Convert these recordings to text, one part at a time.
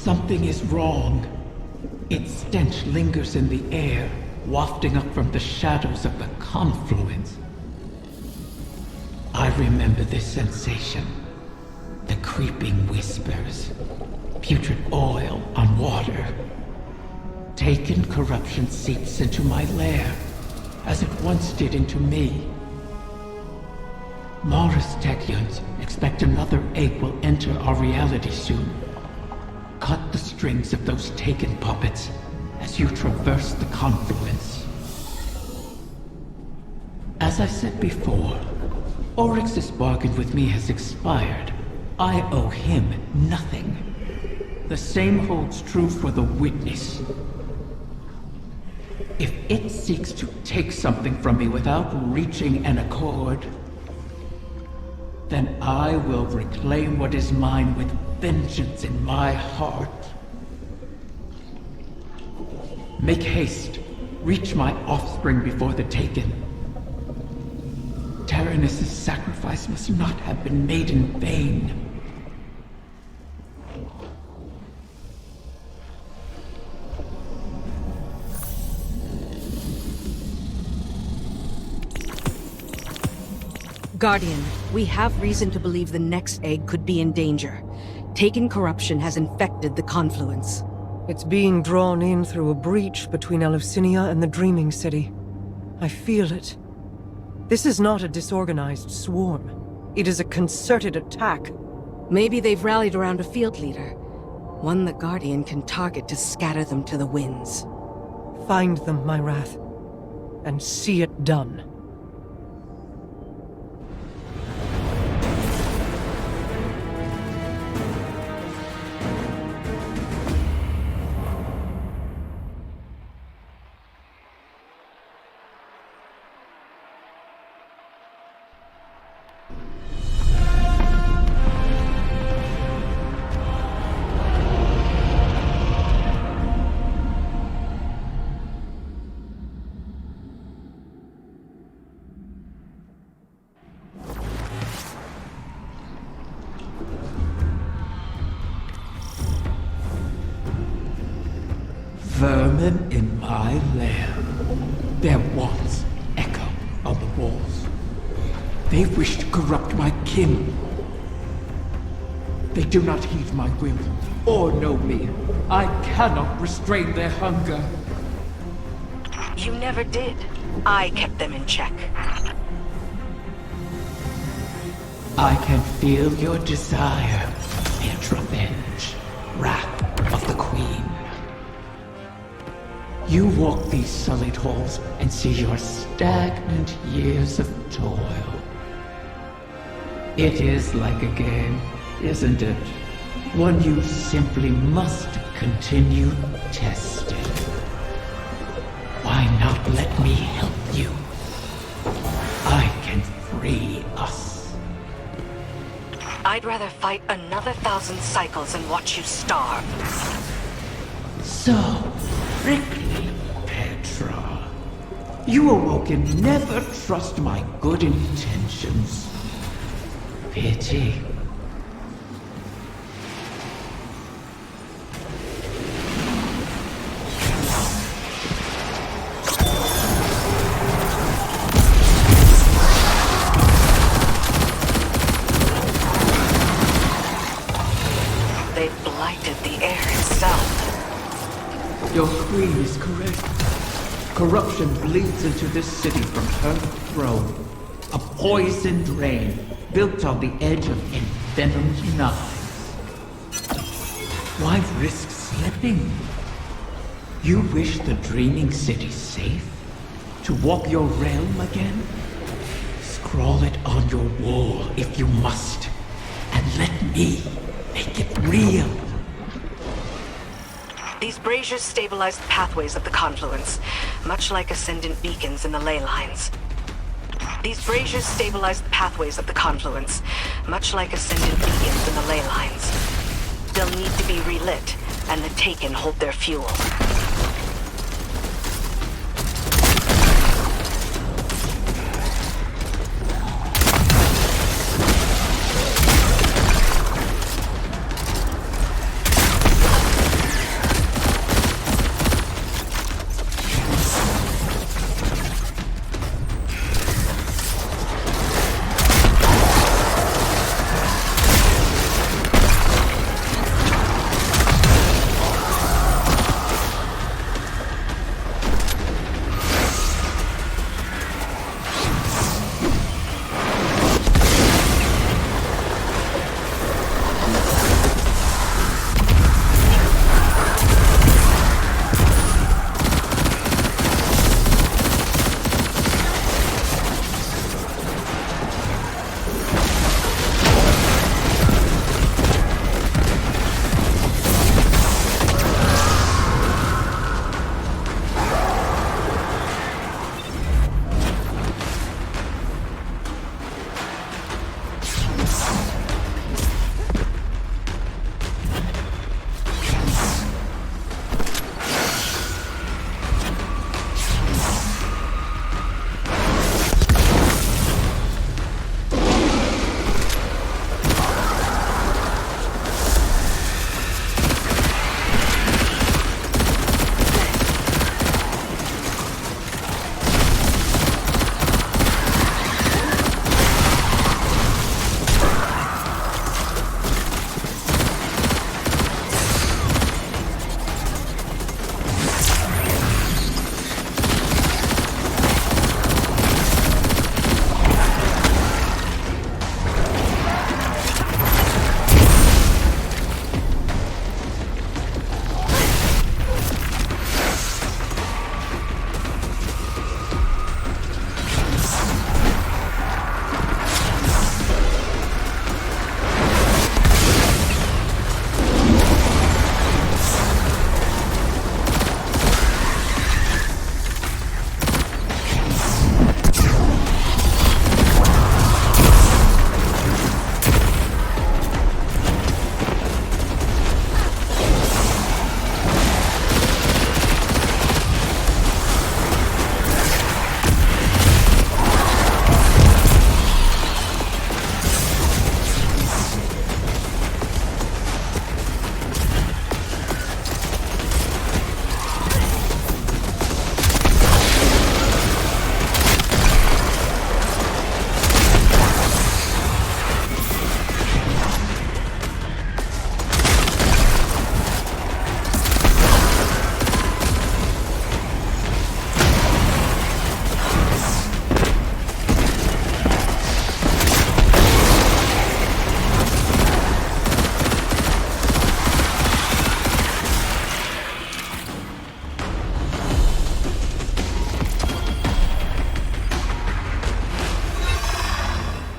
Something is wrong. Its stench lingers in the air, wafting up from the shadows of the Confluence. I remember this sensation. The creeping whispers. Putrid oil on water. Taken corruption seeps into my lair, as it once did into me. Mara's Techeuns expect another egg will enter our reality soon. Cut the strings of those taken puppets as you traverse the Confluence. As I said before, Oryx's bargain with me has expired. I owe him nothing. The same holds true for the Witness. If it seeks to take something from me without reaching an accord, then I will reclaim what is mine with vengeance in my heart. Make haste. Reach my offspring before the Taken. Taranis' sacrifice must not have been made in vain. Guardian, we have reason to believe the next egg could be in danger. Taken corruption has infected the Confluence. It's being drawn in through a breach between Eleusinia and the Dreaming City. I feel it. This is not a disorganized swarm. It is a concerted attack. Maybe they've rallied around a field leader. One the Guardian can target to scatter them to the winds. Find them, my Wrath, and see it done. Vermin in my lair. Their wants echo on the walls. They wish to corrupt my kin. They do not heed my will, or know me. I cannot restrain their hunger. You never did. I kept them in check. I can feel your desire, Petra Venge, wrath of the Queen. You walk these sullied halls and see your stagnant years of toil. It is like a game, isn't it? One you simply must continue testing. Why not let me help you? I can free us. I'd rather fight another 1,000 cycles and watch you starve. So, prickly, Petra. You awoken never trust my good intentions. Pity. They blighted the air itself. Your queen is correct. Corruption bleeds into this city from her throne. A poisoned rain built on the edge of envenomed knives. Why risk slipping? You wish the Dreaming City safe? To walk your realm again? Scrawl it on your wall if you must. And let me make it real. These braziers stabilize the pathways of the Confluence, much like Ascendant beacons in the ley lines. These braziers stabilize the pathways of the Confluence, much like Ascendant beacons in the ley lines. They'll need to be relit, and the Taken hold their fuel.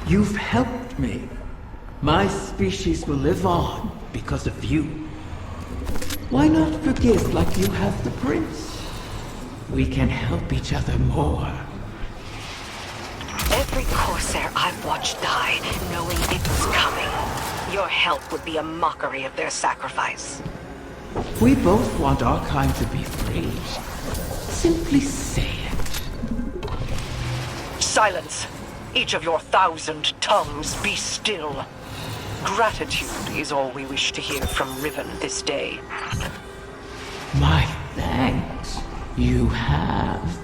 You've helped me. My species will live on because of you. Why not forgive like you have the prince? We can help each other more. Every Corsair I've watched die, knowing it was coming. Your help would be a mockery of their sacrifice. We both want our kind to be free. Simply say it. Silence! Each of your 1,000 tongues be still. Gratitude is all we wish to hear from Riven this day. My thanks. You have.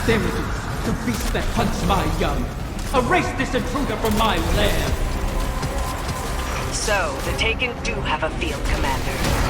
There it is, the beast that hunts my young. Erase this intruder from my lair. So, the Taken do have a field commander.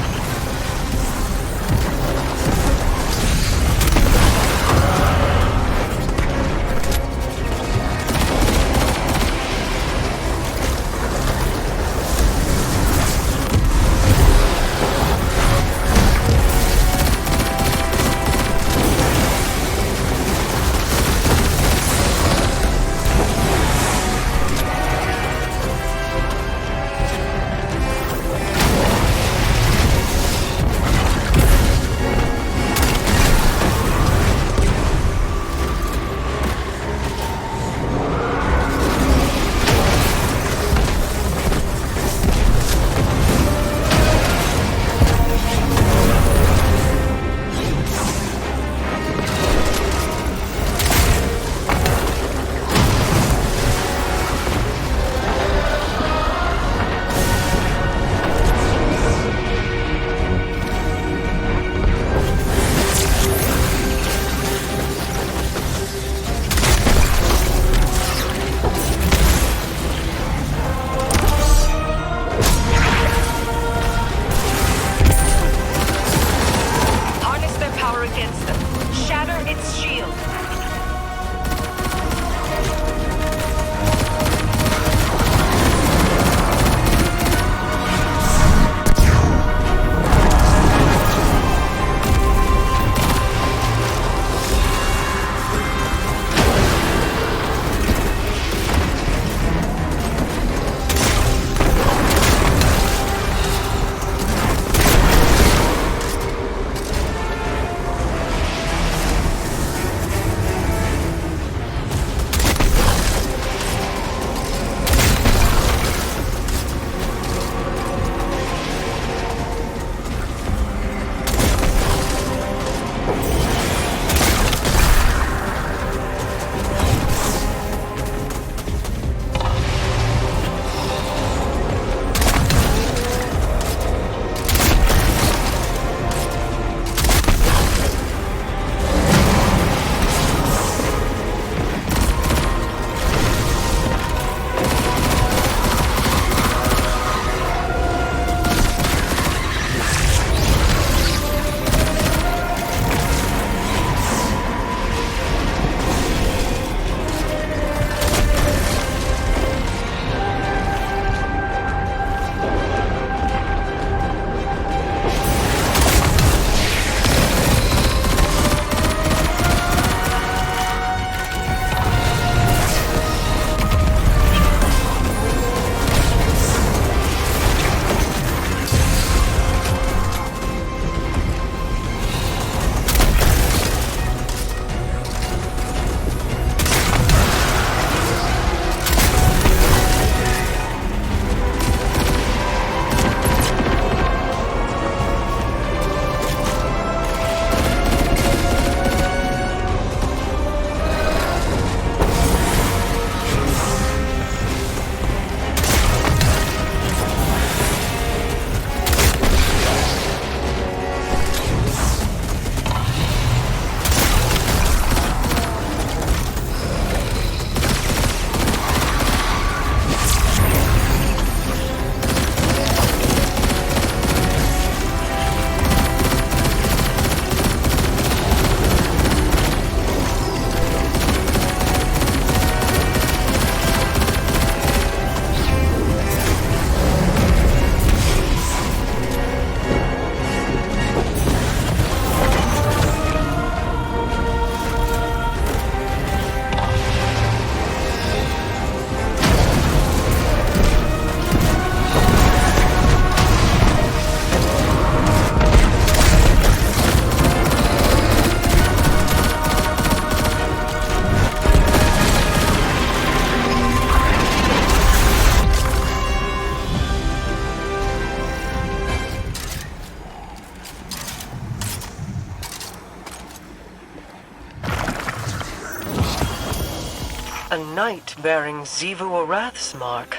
knight bearing Xivu Arath's mark.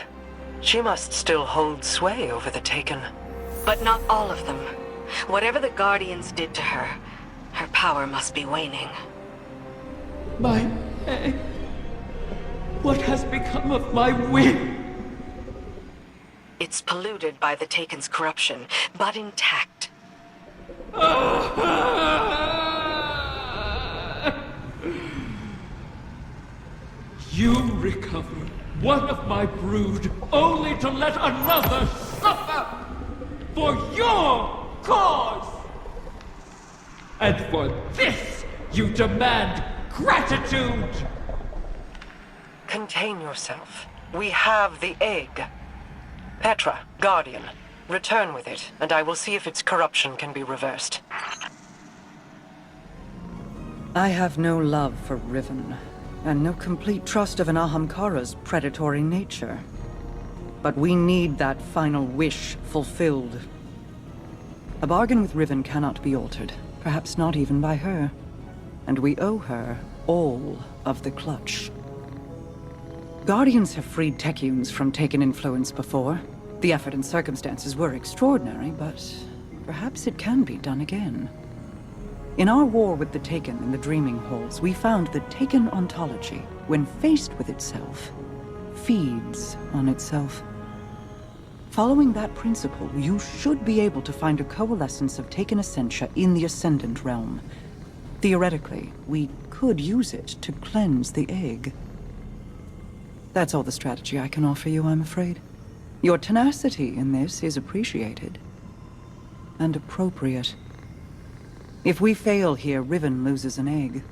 She must still hold sway over the Taken. But not all of them. Whatever the Guardians did to her, her power must be waning. My egg. What has become of my wing? It's polluted by the Taken's corruption, but intact. You recovered one of my brood, only to let another suffer for your cause! And for this, you demand gratitude! Contain yourself. We have the egg. Petra, Guardian, return with it, and I will see if its corruption can be reversed. I have no love for Riven, and no complete trust of an Ahamkara's predatory nature. But we need that final wish fulfilled. A bargain with Riven cannot be altered, perhaps not even by her. And we owe her all of the clutch. Guardians have freed Techians from Taken influence before. The effort and circumstances were extraordinary, but perhaps it can be done again. In our war with the Taken in the Dreaming Halls, we found that Taken ontology, when faced with itself, feeds on itself. Following that principle, you should be able to find a coalescence of Taken essentia in the Ascendant realm. Theoretically, we could use it to cleanse the egg. That's all the strategy I can offer you, I'm afraid. Your tenacity in this is appreciated. And appropriate. If we fail here, Riven loses an egg.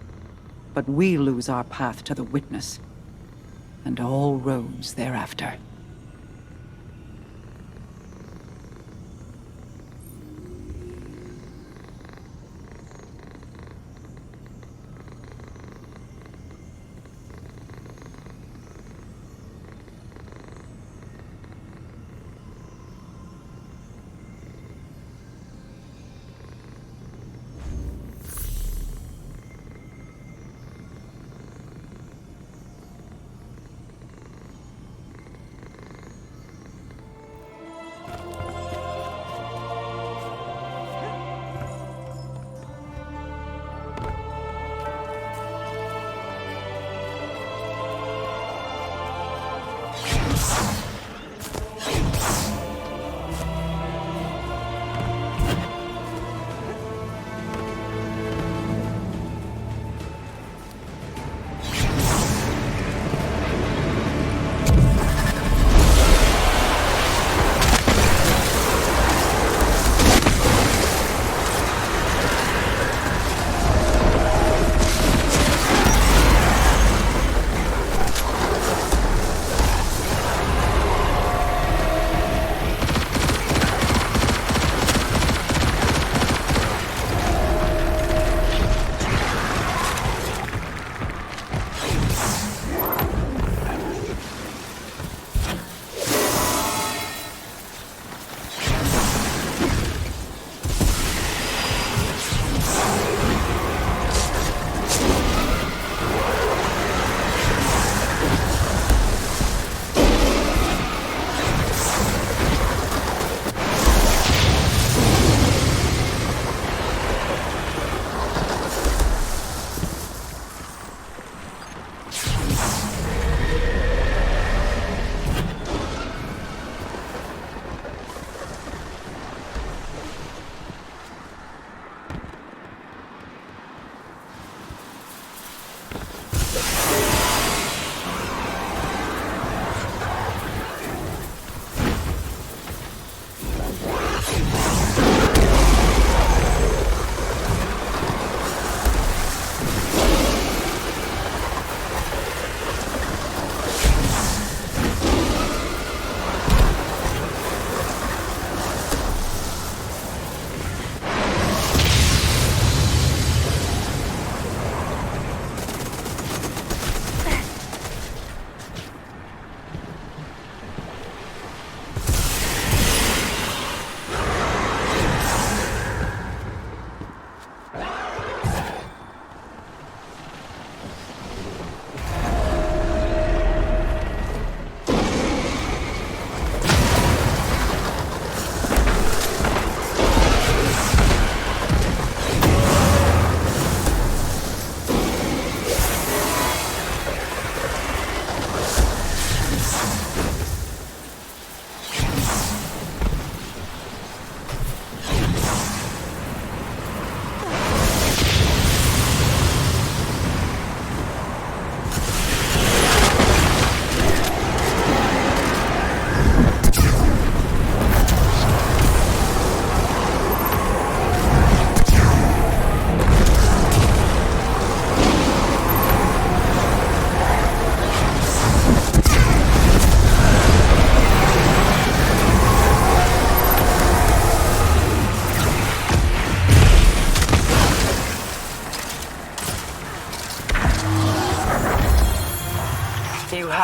But we lose our path to the Witness. And all roads thereafter.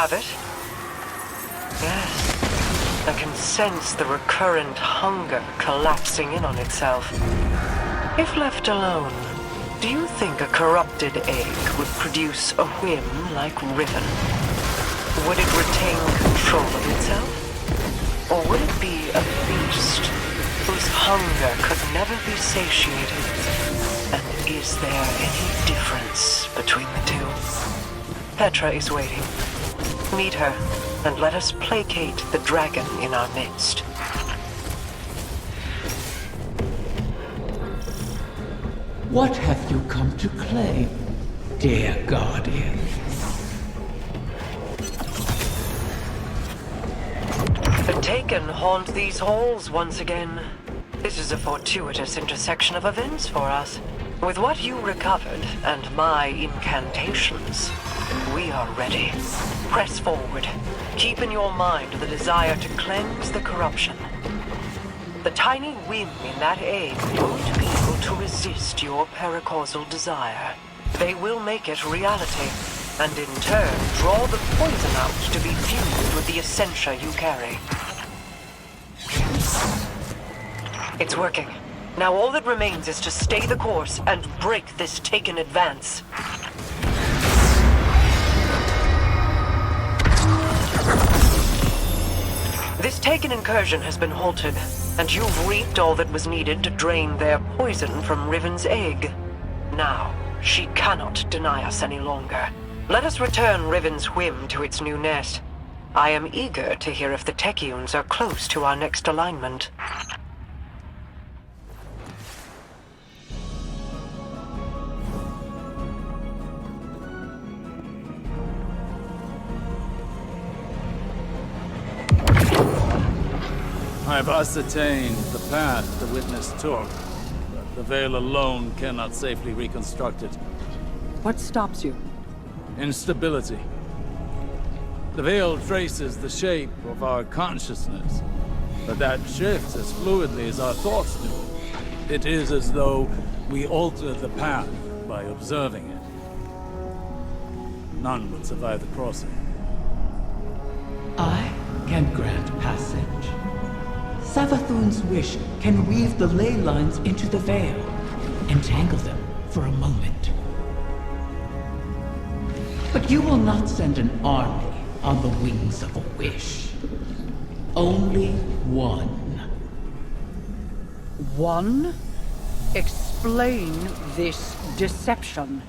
have it. Yes, I can sense the recurrent hunger collapsing in on itself. If left alone, do you think a corrupted egg would produce a whim like Riven? Would it retain control of itself? Or would it be a beast whose hunger could never be satiated? And is there any difference between the two? Petra is waiting. Meet her, and let us placate the dragon in our midst. What have you come to claim, dear Guardian? The Taken haunt these halls once again. This is a fortuitous intersection of events for us. With what you recovered and my incantations, we are ready. Press forward. Keep in your mind the desire to cleanse the corruption. The tiny whim in that egg won't be able to resist your paracausal desire. They will make it reality, and in turn draw the poison out to be fused with the essentia you carry. It's working. Now all that remains is to stay the course and break this Taken advance. This Taken incursion has been halted, and you've reaped all that was needed to drain their poison from Riven's egg. Now, she cannot deny us any longer. Let us return Riven's whim to its new nest. I am eager to hear if the Techians are close to our next alignment. I've ascertained the path the witness took, but the veil alone cannot safely reconstruct it. What stops you? Instability. The veil traces the shape of our consciousness, but that shifts as fluidly as our thoughts do. It is as though we alter the path by observing it. None would survive the crossing. I can grant passage. Savathun's wish can weave the ley lines into the veil, entangle them for a moment. But you will not send an army on the wings of a wish. Only one. One? Explain this deception.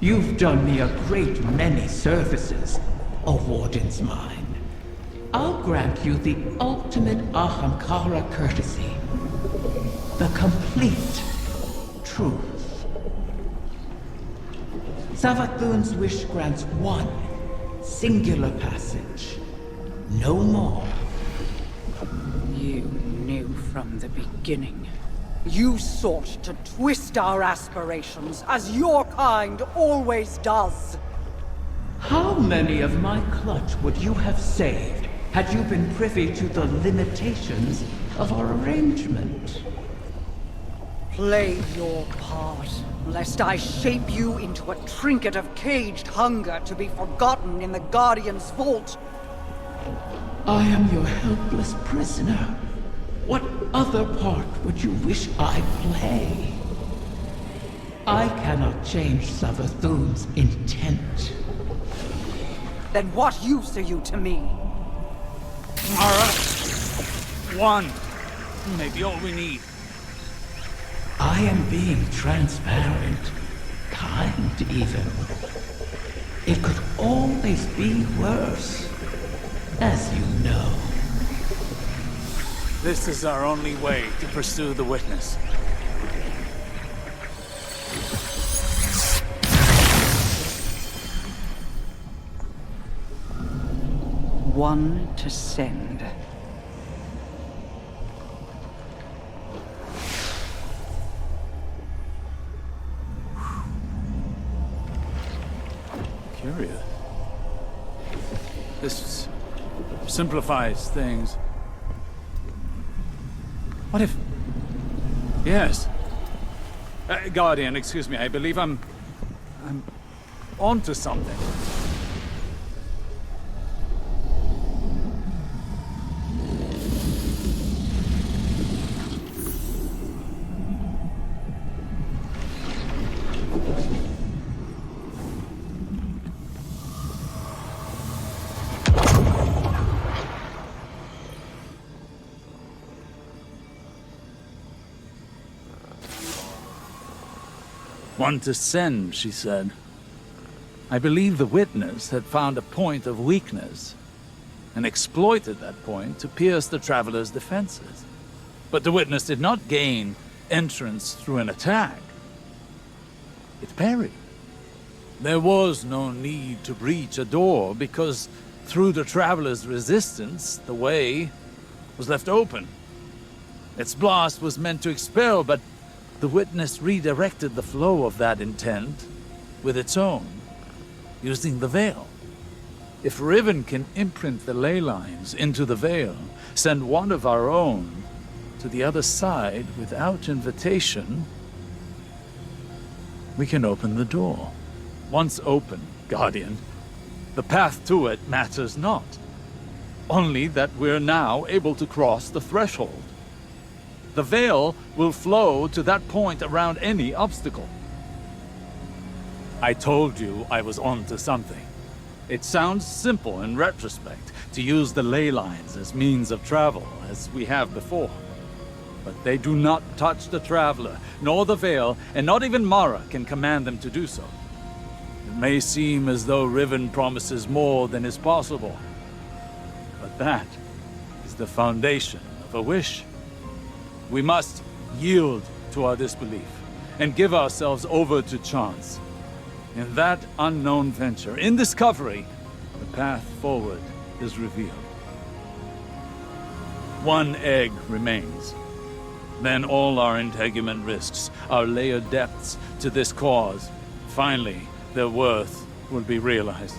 You've done me a great many services, O Warden's Mine. I'll grant you the ultimate Ahamkara courtesy. The complete truth. Savathun's wish grants one singular passage. No more. You knew from the beginning. You sought to twist our aspirations, as your kind always does. How many of my clutch would you have saved had you been privy to the limitations of our arrangement? Play your part, lest I shape you into a trinket of caged hunger to be forgotten in the Guardian's vault. I am your helpless prisoner. What other part would you wish I play? I cannot change Savathun's intent. Then what use are you to me? Mara! One! May be all we need. I am being transparent, kind even. It could always be worse, as you know. This is our only way to pursue the witness. One to send. Curious. This simplifies things. What if... Yes. Guardian, excuse me, I believe I'm onto something. One to send, she said. I believe the witness had found a point of weakness, and exploited that point to pierce the traveler's defenses. But the witness did not gain entrance through an attack. It parried. There was no need to breach a door, because through the traveler's resistance, the way was left open. Its blast was meant to expel, but the witness redirected the flow of that intent with its own, using the veil. If Riven can imprint the ley lines into the veil, send one of our own to the other side without invitation, we can open the door. Once open, Guardian, the path to it matters not. Only that we're now able to cross the threshold. The veil will flow to that point around any obstacle. I told you I was onto something. It sounds simple in retrospect to use the ley lines as means of travel, as we have before. But they do not touch the traveler, nor the veil, and not even Mara can command them to do so. It may seem as though Riven promises more than is possible, but that is the foundation of a wish. We must yield to our disbelief and give ourselves over to chance. In that unknown venture, in discovery, the path forward is revealed. One egg remains. Then all our integument risks, our layered depths to this cause, finally, their worth will be realized.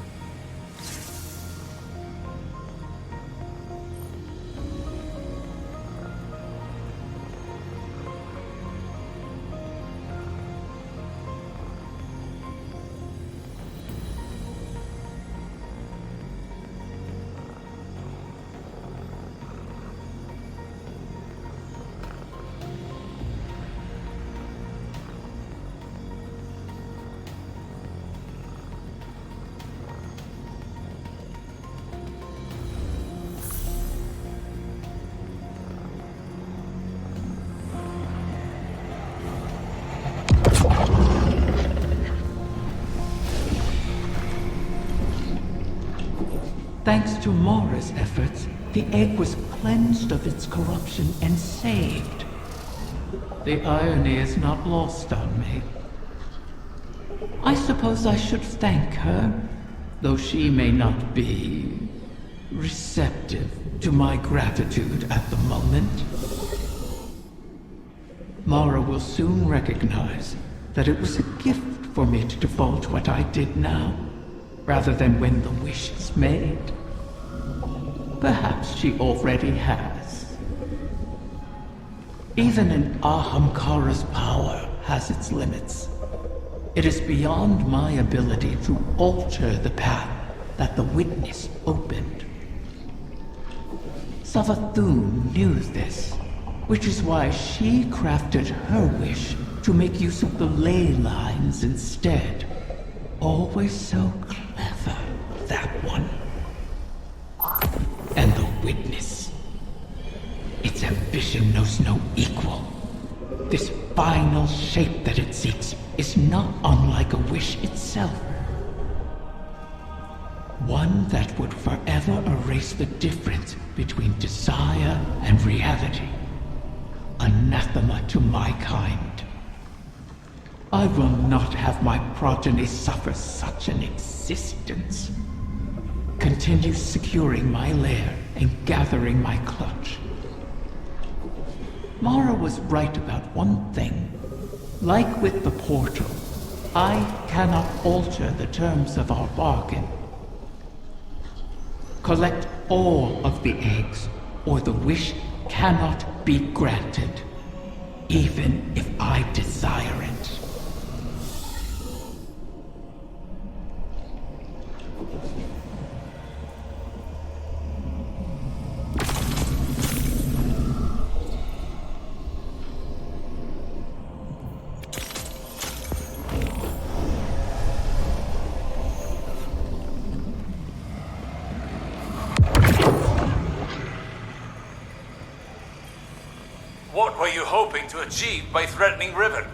Thanks to Mara's efforts, the egg was cleansed of its corruption and saved. The irony is not lost on me. I suppose I should thank her, though she may not be receptive to my gratitude at the moment. Mara will soon recognize that it was a gift for me to divulge what I did now, rather than when the wish is made. Perhaps she already has. Even an Ahamkara's power has its limits. It is beyond my ability to alter the path that the witness opened. Savathun knew this, which is why she crafted her wish to make use of the ley lines instead. Always so clever, that one. And the witness. Its ambition knows no equal. This final shape that it seeks is not unlike a wish itself. One that would forever erase the difference between desire and reality. Anathema to my kind. I will not have my progeny suffer such an existence. Continue securing my lair and gathering my clutch. Mara was right about one thing. Like with the portal, I cannot alter the terms of our bargain. Collect all of the eggs, or the wish cannot be granted, even if I desire it. What were you hoping to achieve by threatening Riven?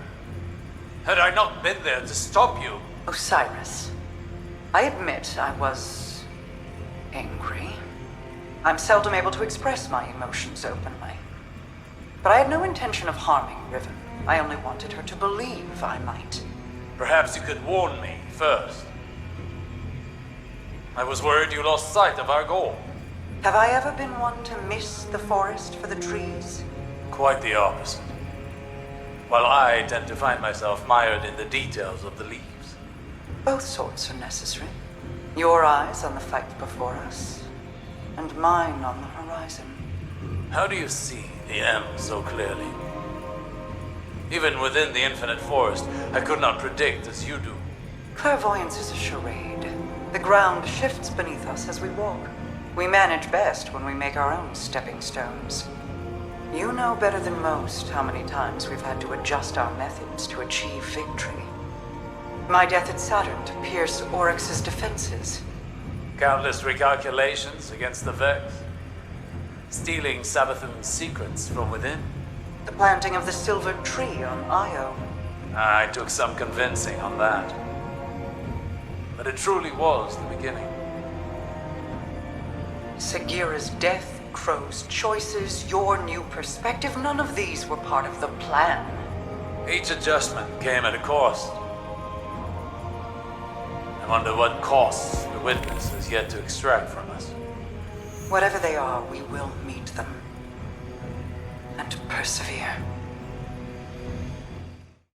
Had I not been there to stop you... Osiris, I admit I was angry. I'm seldom able to express my emotions openly. But I had no intention of harming Riven. I only wanted her to believe I might. Perhaps you could warn me first. I was worried you lost sight of our goal. Have I ever been one to miss the forest for the trees? Quite the opposite. While I tend to find myself mired in the details of the leaves. Both sorts are necessary. Your eyes on the fight before us, and mine on the horizon. How do you see the end so clearly? Even within the infinite forest, I could not predict as you do. Clairvoyance is a charade. The ground shifts beneath us as we walk. We manage best when we make our own stepping stones. You know better than most how many times we've had to adjust our methods to achieve victory. My death at Saturn to pierce Oryx's defenses. Countless recalculations against the Vex. Stealing Sabathun's secrets from within. The planting of the silver tree on Io. I took some convincing on that. But it truly was the beginning. Sagira's death, Crow's choices, your new perspective, none of these were part of the plan. Each adjustment came at a cost. I wonder what costs the witness has yet to extract from us. Whatever they are, we will meet them. And persevere.